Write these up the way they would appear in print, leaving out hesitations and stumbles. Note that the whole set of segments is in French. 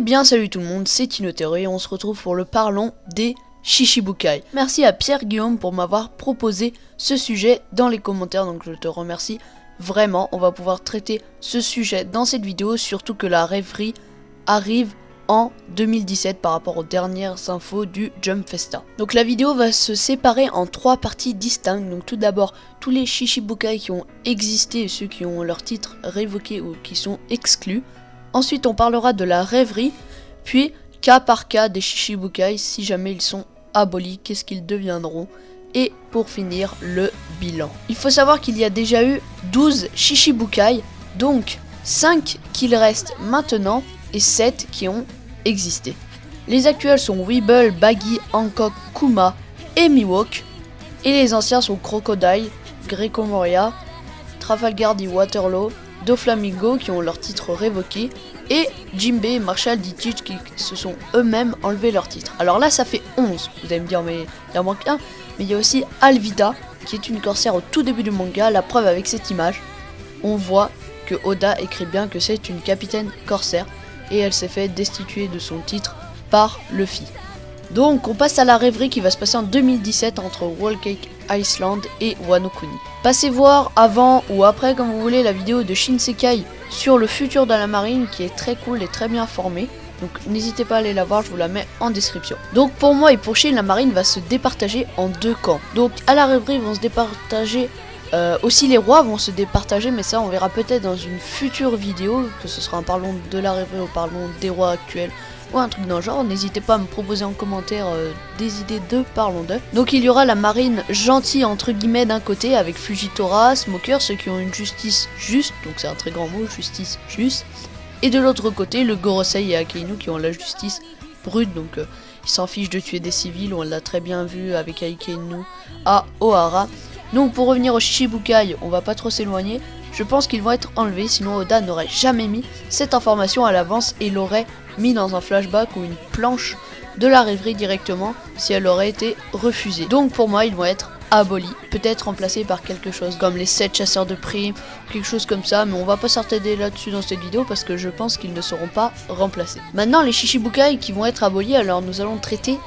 bien salut tout le monde, c'est Tinothero et on se retrouve pour le Parlons des Shishibukai. Merci à Pierre Guillaume pour m'avoir proposé ce sujet dans les commentaires, donc je te remercie vraiment. On va pouvoir traiter ce sujet dans cette vidéo, surtout que la rêverie arrive en 2017 par rapport aux dernières infos du Jump Festa. Donc la vidéo va se séparer en 3 parties distinctes. Donc tout d'abord, tous les Shishibukai qui ont existé et ceux qui ont leur titre révoqué ou qui sont exclus. Ensuite on parlera de la rêverie, puis cas par cas des Shishibukai, si jamais ils sont abolis, qu'est-ce qu'ils deviendront. Et pour finir, le bilan. Il faut savoir qu'il y a déjà eu 12 Shishibukai, donc 5 qu'il reste maintenant et 7 qui ont existé. Les actuels sont Weeble, Baggy, Hancock, Kuma et Mihawk. Et les anciens sont Crocodile, Greco Moria, Trafalgar D. Waterloo, Doflamingo qui ont leur titre révoqué, et Jinbe et Marshall D. Teach qui se sont eux-mêmes enlevé leur titre. Alors là ça fait 11, vous allez me dire mais il en manque un, mais il y a aussi Alvida qui est une corsaire au tout début du manga. La preuve avec cette image, on voit que Oda écrit bien que c'est une capitaine corsaire et elle s'est fait destituer de son titre par Luffy. Donc on passe à la rêverie qui va se passer en 2017 entre Whole Cake Island et Wano Kuni. Passez voir avant ou après comme vous voulez la vidéo de Shinsekai sur le futur de la marine qui est très cool et très bien formée. Donc n'hésitez pas à aller la voir, je vous la mets en description. Donc pour moi et pour Shin, la marine va se départager en 2 camps. Donc à la rêverie vont se départager, aussi les rois vont se départager, mais ça on verra peut-être dans une future vidéo, que ce sera un parlons de la rêverie ou parlons des rois actuels ou un truc dans le genre. N'hésitez pas à me proposer en commentaire des idées de parlons d'eux. Donc il y aura la marine gentille entre guillemets d'un côté avec Fujitora, Smoker, ceux qui ont une justice juste, donc c'est un très grand mot, justice juste. Et de l'autre côté, le Gorosei et Akainu qui ont la justice brute, donc ils s'en fichent de tuer des civils, on l'a très bien vu avec Akainu à Ohara. Donc pour revenir au Shishibukai, on va pas trop s'éloigner, je pense qu'ils vont être enlevés, sinon Oda n'aurait jamais mis cette information à l'avance et l'aurait mis dans un flashback ou une planche de la rêverie directement si elle aurait été refusée. Donc pour moi ils vont être abolis, peut-être remplacés par quelque chose comme les 7 chasseurs de primes, quelque chose comme ça, mais on va pas s'attarder là-dessus dans cette vidéo parce que je pense qu'ils ne seront pas remplacés. Maintenant les Shishibukai qui vont être abolis, alors nous allons traiter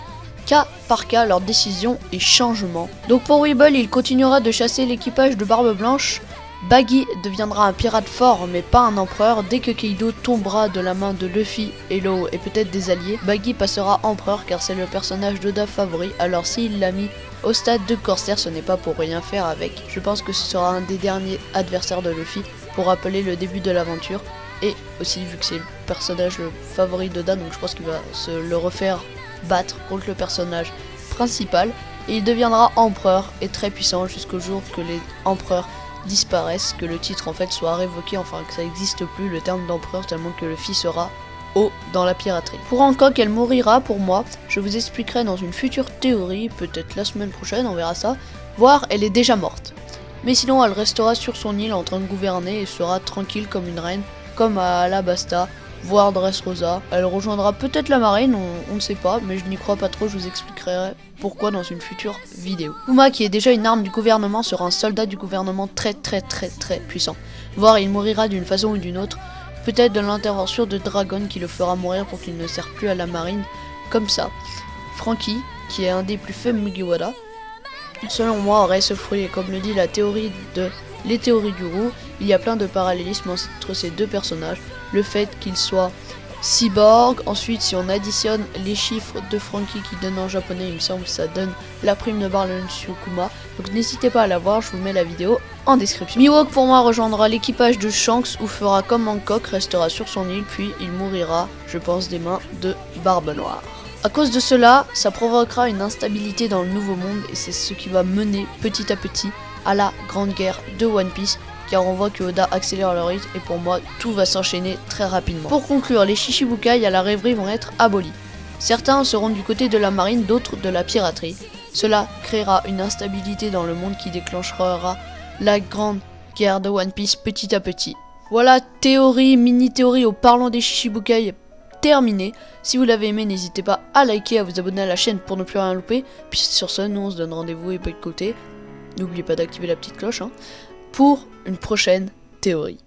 cas par cas leurs décisions et changements. Donc pour Weeble, il continuera de chasser l'équipage de Barbe Blanche. Baggy deviendra un pirate fort mais pas un empereur. Dès que Kaido tombera de la main de Luffy, Hello et peut-être des alliés, Baggy passera empereur car c'est le personnage d'Oda favori. Alors s'il l'a mis au stade de corsaire, ce n'est pas pour rien faire avec. Je pense que ce sera un des derniers adversaires de Luffy pour rappeler le début de l'aventure. Et aussi vu que c'est le personnage favori d'Oda, donc je pense qu'il va se le refaire battre contre le personnage principal. Et il deviendra empereur et très puissant jusqu'au jour que les empereurs disparaissent, que le titre en fait soit révoqué, enfin que ça n'existe plus le terme d'empereur tellement que Luffy sera haut dans la piraterie. Pour Hancock, elle mourira pour moi, je vous expliquerai dans une future théorie, peut-être la semaine prochaine, on verra ça, voire elle est déjà morte. Mais sinon elle restera sur son île en train de gouverner et sera tranquille comme une reine, comme à Alabasta, voire Dressrosa. Elle rejoindra peut-être la marine, on ne sait pas, mais je n'y crois pas trop, je vous expliquerai pourquoi dans une future vidéo. Kuma, qui est déjà une arme du gouvernement, sera un soldat du gouvernement très puissant. Voire il mourira d'une façon ou d'une autre, peut-être de l'intervention de Dragon qui le fera mourir pour qu'il ne serve plus à la marine, comme ça. Franky, qui est un des plus faibles Mugiwara, selon moi aurait ce fruit, et comme le dit la théorie de les théories du roux, il y a plein de parallélismes entre ces deux personnages. Le fait qu'ils soient cyborg, ensuite si on additionne les chiffres de Franky qui donnent en japonais, il me semble, ça donne la prime de Barlon Kuma. Donc n'hésitez pas à la voir, je vous mets la vidéo en description. Mihawk pour moi rejoindra l'équipage de Shanks ou fera comme Hancock, restera sur son île, puis il mourira, je pense, des mains de Barbe Noire. À cause de cela, ça provoquera une instabilité dans le nouveau monde et c'est ce qui va mener petit à petit à la grande guerre de One Piece, car on voit que Oda accélère le rythme et pour moi tout va s'enchaîner très rapidement. Pour conclure, les Shishibukai à la rêverie vont être abolis. Certains seront du côté de la marine, d'autres de la piraterie. Cela créera une instabilité dans le monde qui déclenchera la grande guerre de One Piece petit à petit. Voilà, théorie, mini-théorie au parlant des Shishibukai terminée. Si vous l'avez aimé, n'hésitez pas à liker, à vous abonner à la chaîne pour ne plus rien louper. Puis sur ce, nous on se donne rendez-vous et pas de côté. N'oubliez pas d'activer la petite cloche pour une prochaine théorie.